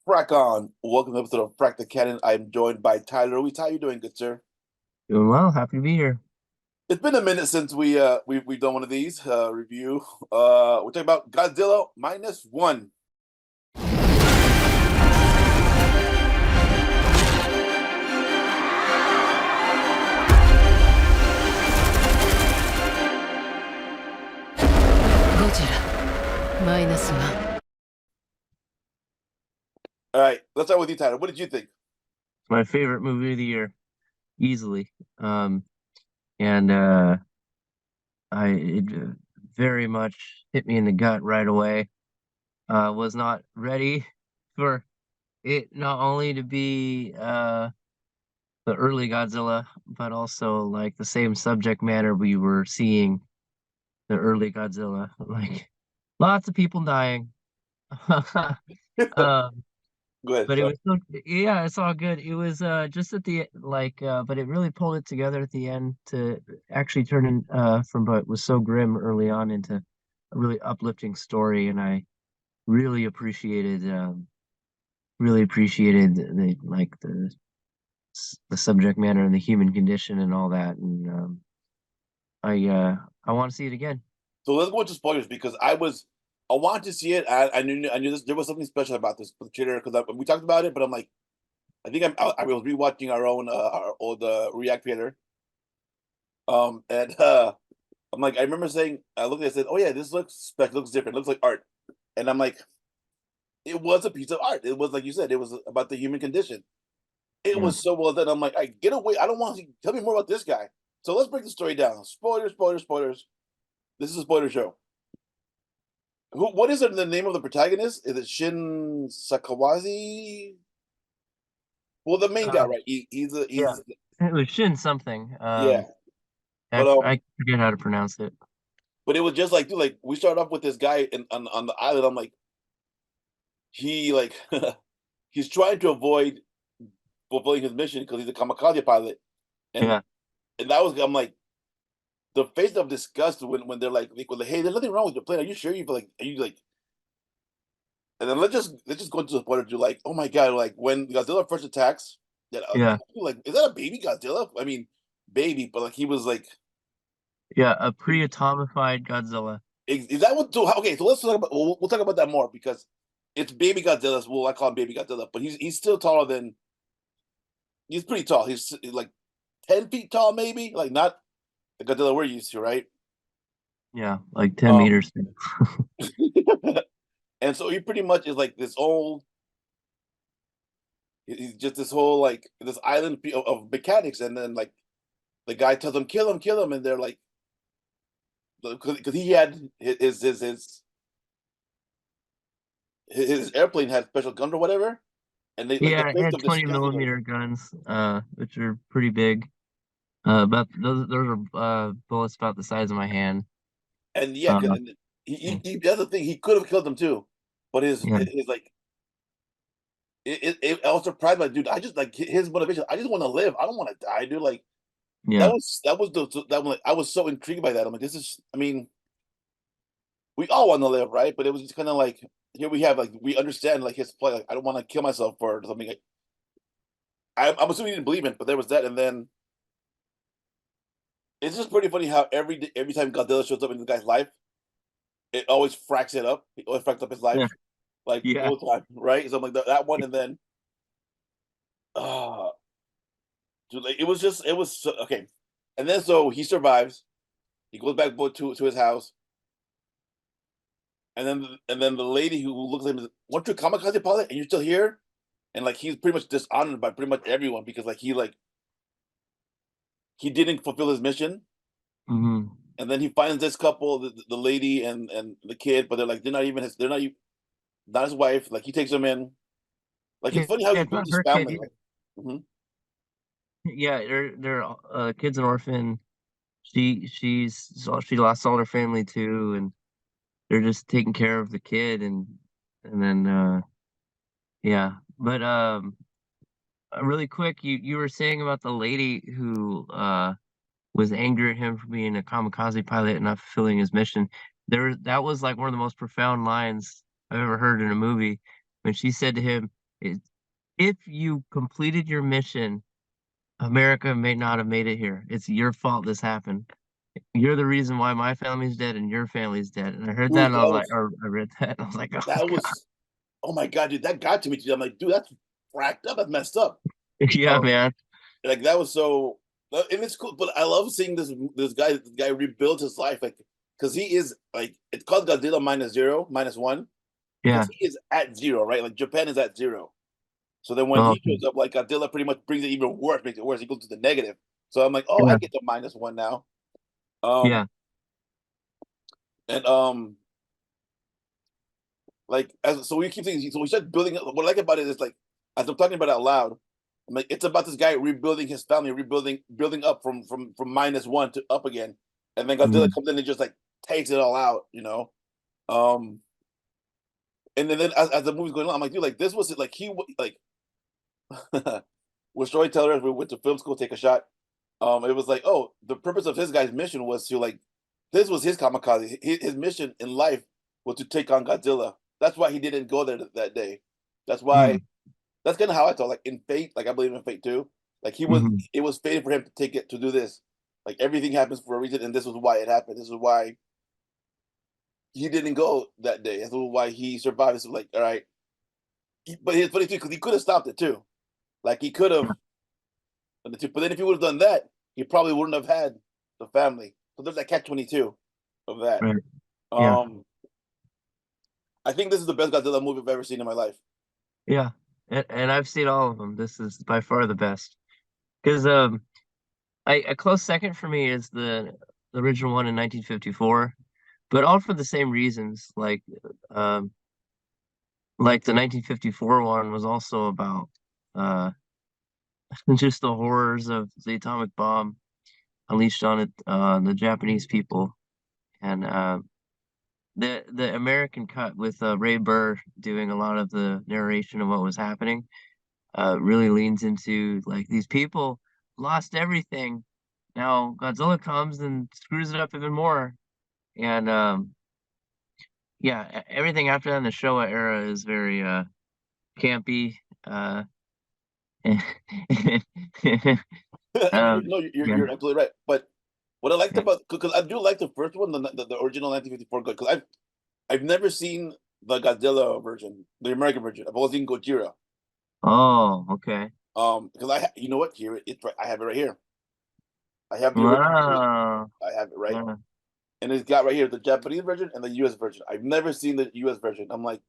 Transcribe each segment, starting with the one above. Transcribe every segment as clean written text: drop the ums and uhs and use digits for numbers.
Frack on. Welcome to the episode of Frack The Canon. I'm joined by Tyler. How you doing, good sir? Doing well. Happy to be here. It's been a minute since we've done one of these review. We're talking about Godzilla minus one. Godzilla minus one. All right, let's start with you, Tyler. What did you think? It's my favorite movie of the year, easily. And I it very much hit me in the gut right away. Was not ready for it not only to be the early Godzilla, but also like the same subject matter we were seeing the early Godzilla. Like lots of people dying. Um, Go ahead. But it Sorry. was so, yeah, it's all good. It was just at the but it really pulled it together at the end to actually turn in from what was so grim early on into a really uplifting story, and I really appreciated the subject matter and the human condition and all that, and I want to see it again. So let's go into spoilers because I wanted to see it. I knew this, there was something special about this trailer because we talked about it, but I'm like I was rewatching our old React trailer. And I'm like I remember saying I looked at it and said, "Oh yeah, this looks special, looks different, looks like art," and I'm like it was a piece of art. It was like you said, it was about the human condition. It Yeah. was so well done. I'm like, I get away. I don't want to tell me more about this guy. So let's break the story down. Spoilers, spoilers, spoilers. This is a spoiler show. What is it, the name of the protagonist? Is it Shin Sakawazi? Well, the main guy, Uh, right? yeah. He's It was Shin something. yeah. But I forget how to pronounce it. but it was just like dude, like we started off with this guy on the island. I'm like he like he's trying to avoid fulfilling his mission because he's a kamikaze pilot, and Yeah. and that was I'm like the face of disgust when they're like, hey, there's nothing wrong with your plane. Are you sure you feel like are you like? And then let's just go into the point of you like, oh my god, like when Godzilla first attacks, that Yeah. like is that a baby Godzilla? I mean, baby, but like he was like, Yeah, a pre-atomified Godzilla. is that what? So, okay, so let's talk about we'll talk about that more because it's baby Godzilla. Well, I call him baby Godzilla, but he's still taller than he's pretty tall. He's like 10 feet tall, maybe like not the Godzilla we're used to, right? Yeah, like 10 Um, meters. and so he pretty much is like this old. He's just this whole like this island of mechanics, and then like the guy tells them kill him, and they're like because he had his airplane had special guns or whatever, and they like the Yeah, it face had of 20 disgust. millimeter guns, which are pretty big. About those are bullets about the size of my hand. And yeah, Uh, and the other thing he could have killed them too, but yeah, his like I was surprised by dude. I just like his motivation. I just want to live. I don't want to die, dude. Like yeah, that was that one. Like, I was so intrigued by that. I'm like, this is. I mean, we all want to live, right? But it was just kind of like here we have like we understand like his play. Like I don't want to kill myself for something. Like, I'm assuming he didn't believe in, but there was that, and then it's just pretty funny how every time Godzilla shows up in the guy's life, it always fracks it up. It always fracks up his yeah, life, like yeah, all the time, right? So I'm like that one, and then uh dude, like, it was so, okay, and then so he survives. He goes back to his house, and then the lady who looks at him is, "Weren't you a kamikaze pilot? And you're still here?" And like he's pretty much dishonored by pretty much everyone because like he didn't fulfill his mission. hmm And then he finds this couple, the lady and the kid, but they're like they're not his wife. Like he takes them in. Like it's yeah. funny how he It's built not his her kid family. either. Like, mhm. Yeah, they're kid's an orphan. She lost all her family too, and they're just taking care of the kid, and then yeah. But really quick, you were saying about the lady who was angry at him for being a kamikaze pilot and not fulfilling his mission. That was like one of the most profound lines I've ever heard in a movie when she said to him, If you completed your mission, America may not have made it here. It's your fault this happened. You're the reason why my family's dead and your family's dead. And I heard that Dude, and I was like, or I read that and I was like, oh that God. was, oh my god, dude, that got to me. Dude. I'm like, dude, that's fracked up. That's messed up. Yeah, Um, man. like that was so, and it's cool. But I love seeing this guy rebuild his life, like because he is like it's called Godzilla -1 Yeah. because he is at zero, right? Like Japan is at zero. So then when Oh, he shows up, like Godzilla pretty much brings it even worse, makes it worse. He goes to the negative. So I'm like, oh, I yeah. get the -1 now. Um, Yeah. and like as so we keep thinking. So we start building up. What I like about it is like as I'm talking about it out loud, I'm like it's about this guy rebuilding his family, building up from -1 to up again, and then Godzilla Mhm. comes in and just like takes it all out, Um, and then as the movie's going on, I'm like, dude, like this was it. Like like with storytellers, we went to film school, take a shot. It was like, oh, the purpose of his guy's mission was to like, this was his kamikaze. His mission in life was to take on Godzilla. That's why he didn't go there that day. That's why. Mhm. That's kind of how I thought. Like in fate, like I believe in fate too. Like Mhm. it was fated for him to take it to do this. Like everything happens for a reason, and this was why it happened. This is why he didn't go that day. This is why he survived. It's like, all right, but it's funny too because he could have stopped it too. Like he could have, Yeah. but then if he would have done that, he probably wouldn't have had the family. So there's that catch-22 of that. Right. Yeah. Um, I think this is the best Godzilla movie I've ever seen in my life. Yeah. And I've seen all of them. This is by far the best. Because a close second for me is the original one in 1954, but all for the same reasons. Like the 1954 one was also about uh just the horrors of the atomic bomb unleashed on the Japanese people, and the American cut with Ray Burr doing a lot of the narration of what was happening really leans into like these people lost everything. Now Godzilla comes and screws it up even more, and yeah, everything after that in the Showa era is very campy. No, Yeah, you're absolutely right. But what I liked about because I do like the first one, the original 1954 good because I've never seen the Godzilla version, the American version. I've only seen Gojira. oh, okay. Because you know what? Here it's right. I have it right here. I have the original. Wow. I have it right, Yeah. and it's got right here the Japanese version and the U.S. version. I've never seen the U.S. version. I'm like,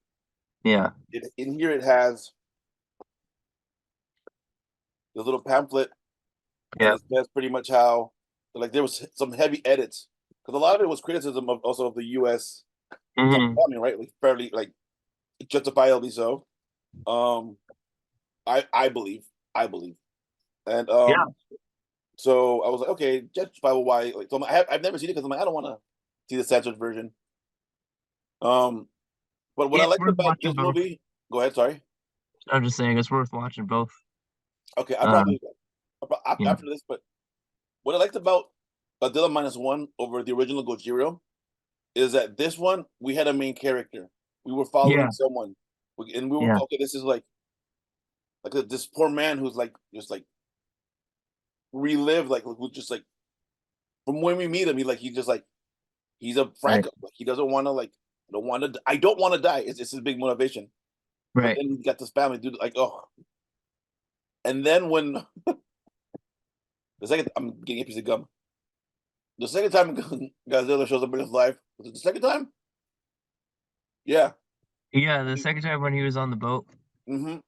Yeah. in here it has the little pamphlet, and Yeah. it says pretty much how like there was some heavy edits because a lot of it was criticism of also of the U.S. Hmm. bombing, right? Like fairly like justifiably so. Um, I believe, and Yeah. so I was like, okay, justifiable why. Like, so I've never seen it because I'm like, I don't want to see the censored version. Um, but what I It's liked worth about watching this both. movie, go ahead, sorry. I'm just saying it's worth watching both. Okay, Um, yeah. after this, but what I liked about Godzilla -1 over the original Gojira is that this one we had a main character. We were following Yeah. someone, and we were Yeah. okay. This is like this poor man who's like just like relived, like who just like from when we meet him, he just like he's a Right. Franco. Like he doesn't want to like I don't want to die. It's his big motivation. But Right. then he's got this family, dude. Like oh, and then when the second I'm getting a piece of gum. The second time Godzilla shows up in his life was it the second time? Yeah. Yeah. The second time when he was on the boat. Mm-hmm.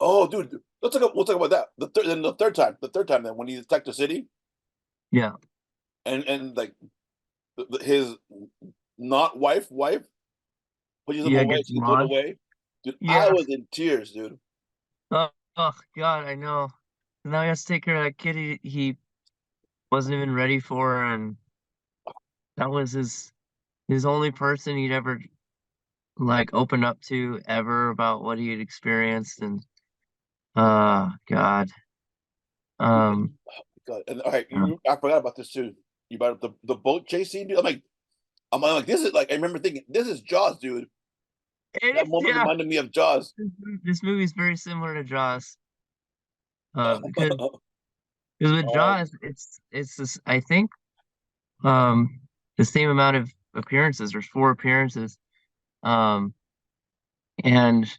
Oh, dude, we'll talk about that. The third time then when he attacked the city Yeah. and like his not wife pushes him Yeah. away. Gets She's going launched. away. Dude, I Yeah. was in tears, dude. Oh God, I know. Now he has to take care of that kid he wasn't even ready for, and that was his only person he'd ever like opened up to ever about what he had experienced, and God. Um God. And all right, uh, I forgot about this too. You brought up the boat chase scene, dude. I'm like, this is like, I remember thinking, this is Jaws, dude. That moment yeah, reminded me of Jaws. this movie is very similar to Jaws. Because with Um, Jaws, it's this, I think, um the same amount of appearances. There's four appearances. Um and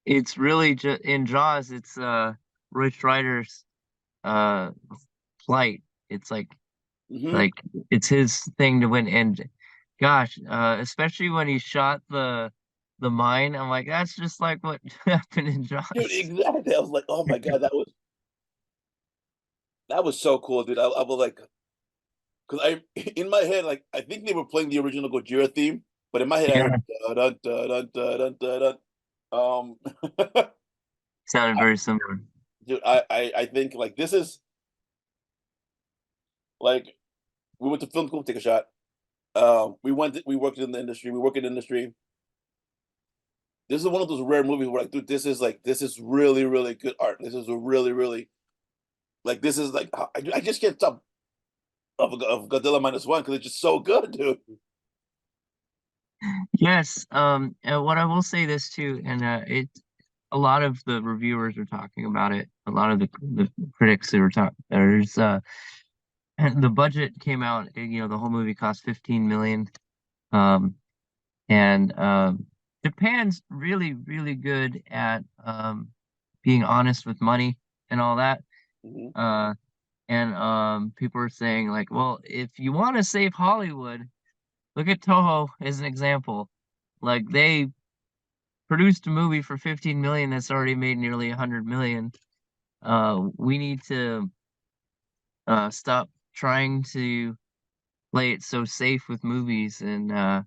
it's really just in Jaws, it's Roy Schreider's uh plight. It's mhm. like it's his thing to win. And gosh, especially when he shot the mine, I'm like, that's just like what happened in Dude, Jaws. exactly. I was like, oh my God, that was so cool, dude. I was like, because I in my head, like, I think they were playing the original Gojira theme, but in my head I heard Yeah, dun dun dun dun dun dun dun. sounded very similar. Dude, I think like this is like we went to film school to take a shot. We worked in the industry. We work in the industry. This is one of those rare movies where like, dude, this is really really good art. This is a really really like this is like I just can't stop of Godzilla minus one because it's just so good, dude. Yes, and what I will say this too, and it a lot of the reviewers are talking about it. A lot of the critics who were talking, there's and the budget came out, the whole movie cost 15 million. Um, and Japan's really, really good at being honest with money and all that. Mhm. Uh, and people are saying like, well, if you want to save Hollywood, look at Toho as an example. Like they produced a movie for 15 million that's already made nearly 100 million. We need to stop trying to play it so safe with movies and uh,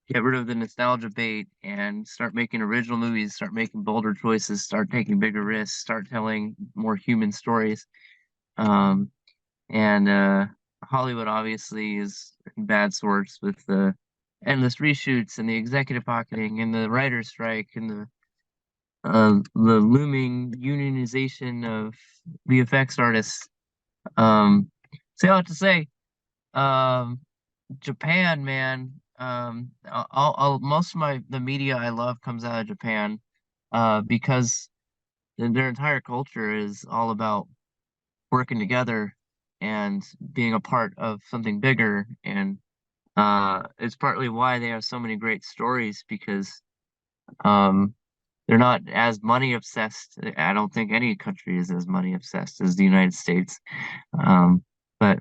get rid of the nostalgia bait and start making original movies, start making bolder choices, start taking bigger risks, start telling more human stories. Um, and Hollywood obviously is in bad sorts with the endless reshoots and the executive pocketing and the writer's strike and the looming unionization of VFX artists. So I have to say, um, Japan, man. Most of the media I love comes out of Japan, because their entire culture is all about working together and being a part of something bigger. And it's partly why they have so many great stories because um, they're not as money obsessed. I don't think any country is as money obsessed as the United States. But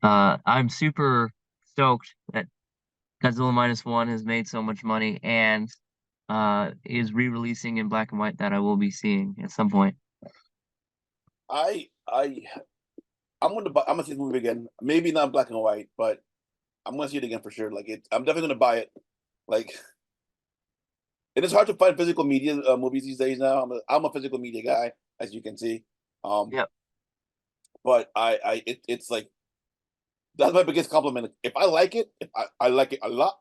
I'm super stoked that Godzilla Minus One has made so much money and is re-releasing in black and white that I will be seeing at some point. I I'm gonna see the movie again. Maybe not black and white, but I'm gonna see it again for sure. Like I'm definitely gonna buy it. Like it is hard to find physical media movies these days now. I'm a physical media guy, as you can see. Um, Yep. but it's like that's my biggest compliment. If I like it, if I like it a lot,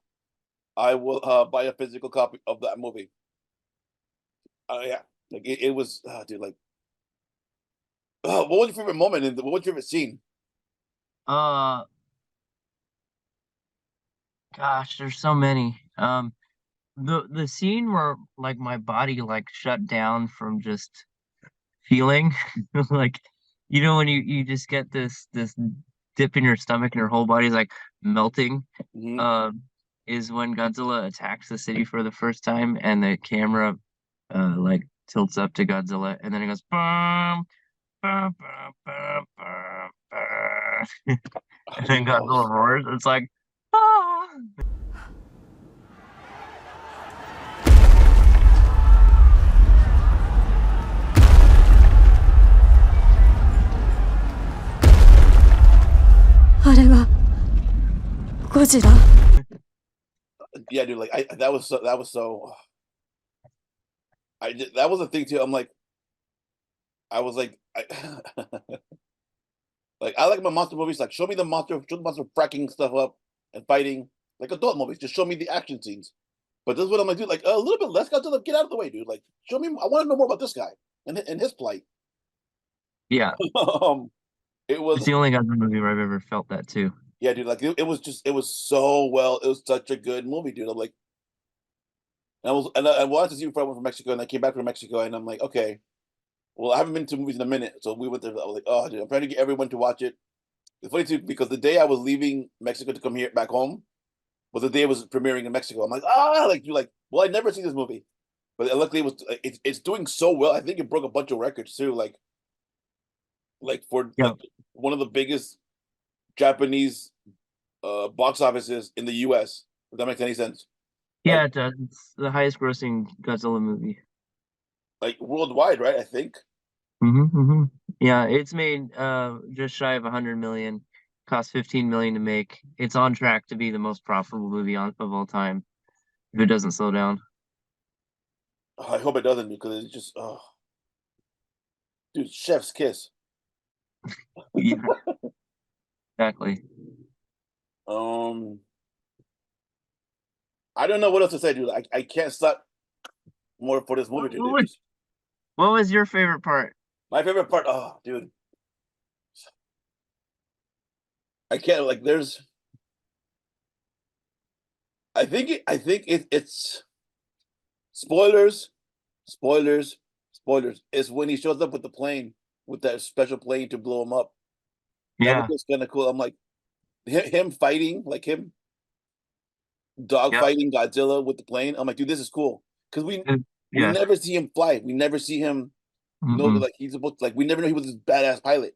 I will buy a physical copy of that movie. Yeah, like it was, dude. Like, what was your favorite moment and what was your favorite scene? Uh, Gosh, there's so many. The scene where like my body like shut down from just feeling, like when you just get this dip in your stomach and your whole body's like melting. Hmm. Um, is when Godzilla attacks the city for the first time and the camera like tilts up to Godzilla and then it goes bum bum bum bum bum, bum. And then Godzilla roars. It's like ah. あれはゴジラ。 Yeah, dude. Like that was so. That was a thing too. I'm like, I was like, like I like my monster movies. Like, show me the monster fracking stuff up and fighting. like adult movies. Just show me the action scenes. But this is what I'm like, dude. Like a little bit less Godzilla. Get out of the way, dude. Like show me. I want to know more about this guy and his plight. Yeah, It it's was the only Godzilla movie where I've ever felt that too. yeah, dude. Like it was so well. It was such a good movie, dude. I'm like, I wanted to see it before I went from Mexico, and I came back from Mexico, and I'm like, okay, well, I haven't been to movies in a minute, so we went there. I was like, oh, dude, I'm trying to get everyone to watch it. It's funny too because the day I was leaving Mexico to come here back home was the day it was premiering in Mexico. I'm like, like you like, well, I'd never seen this movie, but luckily it was. It's doing so well. I think it broke a bunch of records too. Like for Yeah, like one of the biggest Japanese box offices in the U.S. If that makes any sense. yeah, Like it does. It's the highest grossing Godzilla movie. like worldwide, right? I think. Hmm. Yeah, it's made just shy of 100 million, cost 15 million to make. It's on track to be the most profitable movie of all time if it doesn't slow down. I hope it doesn't because it's just oh, dude, chef's kiss. Yeah, exactly. Um, I don't know what else to say, dude. I can't stop more for this movie, What dude. was, what was your favorite part? My favorite part. Oh, dude, I can't like. There's. It's spoilers, spoilers, spoilers. It's when he shows up with the plane, with that special plane to blow him up. That was Yeah, just kind of cool. I'm like him fighting, like him dog yep. fighting Godzilla with the plane. I'm like, dude, this is cool because we Yeah. never see him fly. We never see him. Mm-mm. Like he's supposed to, like we never know he was this badass pilot,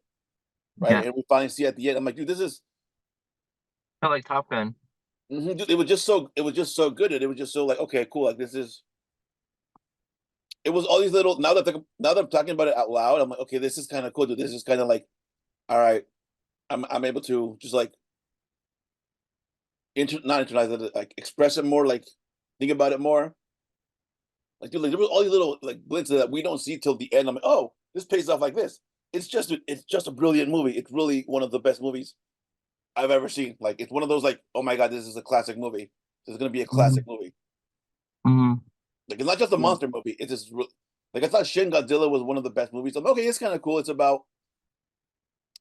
right? Yeah. And we finally see at the end. I'm like, dude, this is. I like Top Gun. Dude, it was just so good, and it was just so like, okay, cool. Like this is. It was all these little. Now that I'm talking about it out loud, I'm like, okay, this is kind of cool, dude. This is kind of like, all right, I'm able to just like not internalize it, like express it more, like think about it more. Like, dude, like there was all these little like glimpses that we don't see till the end. I'm like, oh, this pays off like this. It's just a brilliant movie. It's really one of the best movies I've ever seen. Like it's one of those like, oh my god, this is a classic movie. This is gonna be a classic Hmm. movie. Hmm. Like it's not just a Yeah. monster movie. It's just like I thought Shin Godzilla was one of the best movies. I'm like, okay, it's kind of cool. It's about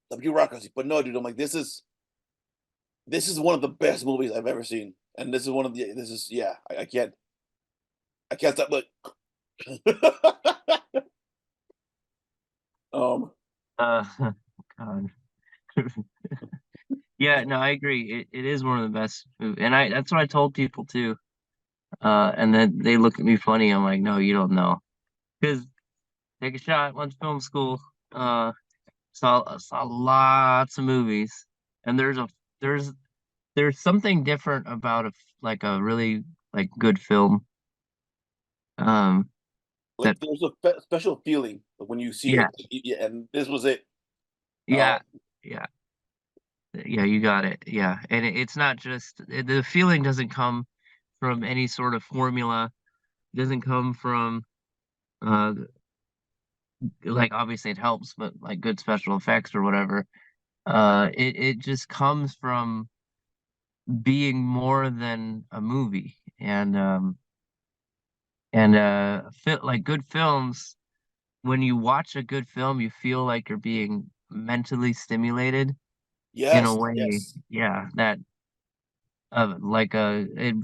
the bureaucracy, but no, dude, I'm like, this is one of the best movies I've ever seen, and this is one of the this is yeah, I can't stop look. um, Uh, God. Yeah, no, I agree. It is one of the best and that's what I told people too. And then they look at me funny. I'm like, no, you don't know. Because take a shot, went to film school, uh, saw lots of movies, and there's there's something different about like a really like good film. Um, like that there's a special feeling when you see yeah, it, yeah, and this was it. yeah, yeah, yeah, you got it. Yeah, and it's not just the feeling doesn't come from any sort of formula. It doesn't come from uh like obviously it helps, but like good special effects or whatever. It just comes from being more than a movie and fit like good films. When you watch a good film, you feel like you're being mentally stimulated in a Yes, way, yes, yeah, that it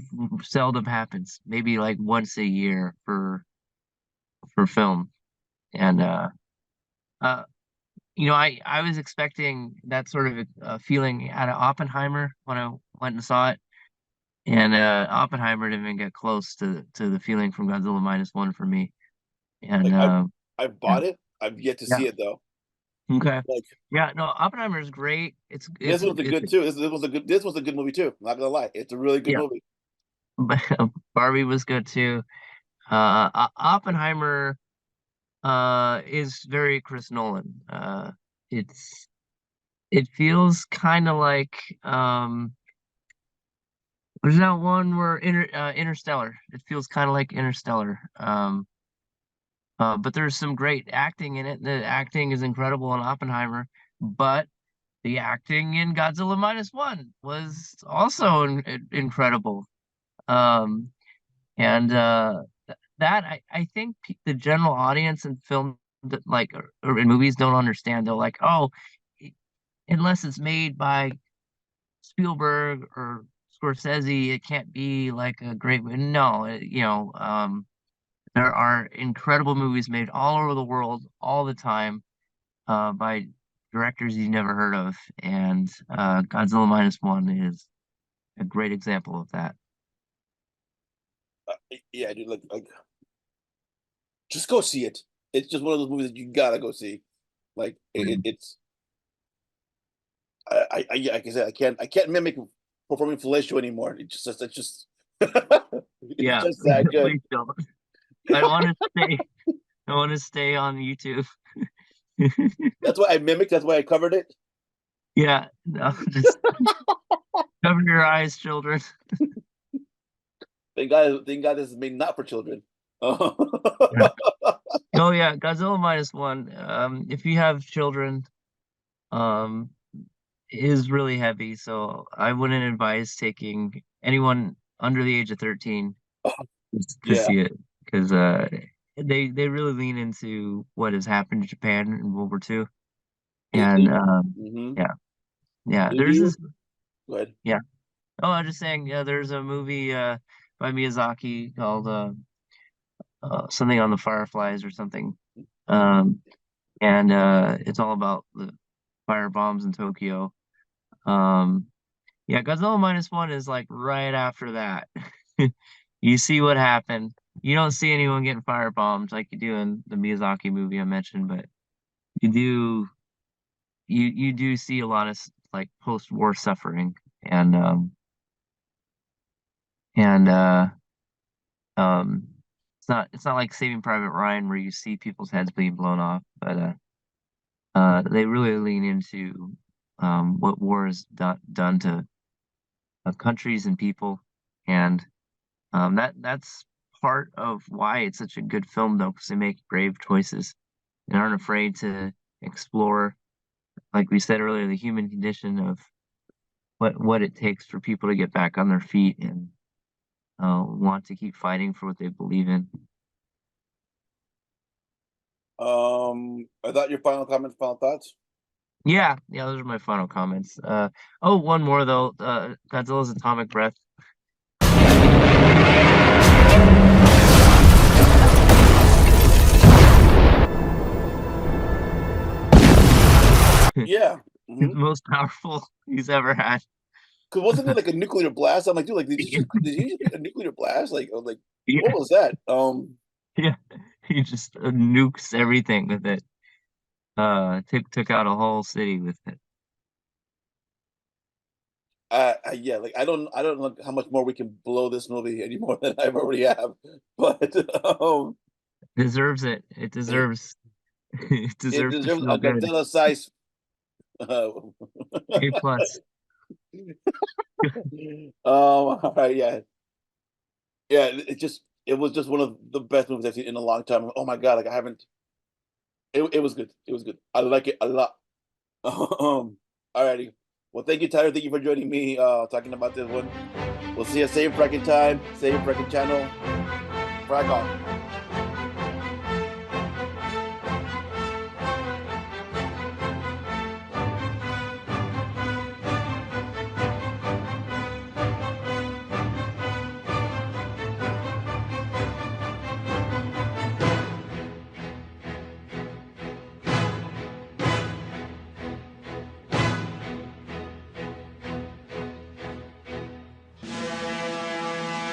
seldom happens. Maybe like once a year for film. And uh I was expecting that sort of feeling out of Oppenheimer when I went and saw it. And Oppenheimer didn't even get close to the feeling from Godzilla minus one for me. And like I've yeah, bought it. I've yet to yeah, see it though. okay. Like Yeah, no, Oppenheimer is great. this was a good too. This was a good movie too. Not gonna lie, it's a really good Yeah, movie. Barbie was good too. Oppenheimer is very Chris Nolan. It's it feels kind of like there's that one where Interstellar. It feels kind of like Interstellar. But there's some great acting in it. The acting is incredible in Oppenheimer, but the acting in Godzilla minus one was also incredible. Um, and that I think the general audience in film that like or in movies don't understand. They're like, oh, unless it's made by Spielberg or Scorsese, it can't be like a great movie. No, there are incredible movies made all over the world all the time by directors you never heard of, and Godzilla minus one is a great example of that. Yeah, dude, like just go see it. It's just one of those movies that you gotta go see. Like it's like I said, I can't mimic performing fellatio anymore. It's just it's Yeah, just that good. please don't. I want to stay. I want to stay on YouTube. That's why I mimicked. That's why I covered it. Yeah, no, just cover your eyes, children. Thank God this is made not for children. Oh, Oh yeah, Godzilla minus one. If you have children, um, is really heavy, so I wouldn't advise taking anyone under the age of 13 to yeah. see it because they really lean into what has happened to Japan in World War II, and Mm-hmm. yeah, yeah. Do There's you? this, Go ahead. yeah. Oh, I'm just saying, yeah. There's a movie by Miyazaki called something on the Fireflies or something, um, and it's all about the fire bombs in Tokyo. Um, yeah, Godzilla minus one is like right after that. You see what happened. You don't see anyone getting firebombed like you do in the Miyazaki movie I mentioned, but you do you do see a lot of like post-war suffering and um it's not like Saving Private Ryan where you see people's heads being blown off, but they really lean into what war has done to countries and people, and that's part of why it's such a good film, though, because they make brave choices and aren't afraid to explore, like we said earlier, the human condition of what it takes for people to get back on their feet and want to keep fighting for what they believe in. I thought your final comments, final thoughts. Yeah, yeah, those are my final comments. Oh, one more though. Godzilla's atomic breath. Yeah. The most powerful he's ever had. Because wasn't it like a nuclear blast? I'm like, dude, like did you just a nuclear blast? Like, I was like, Yeah, what was that? yeah. He just nukes everything with it. Took out a whole city with it. Yeah, like I don't know how much more we can blow this movie any more than I've already have, but Deserves it. It deserves. It it deserves to deserves feel a good. Godzilla size. A plus. All right, yeah, yeah. It was just one of the best movies I've seen in a long time. Oh my god, like I haven't. It was good. It was good. I like it a lot. Alrighty. Well, thank you, Tyler. Thank you for joining me talking about this one. We'll see you same fracking time, same fracking channel. Frack off.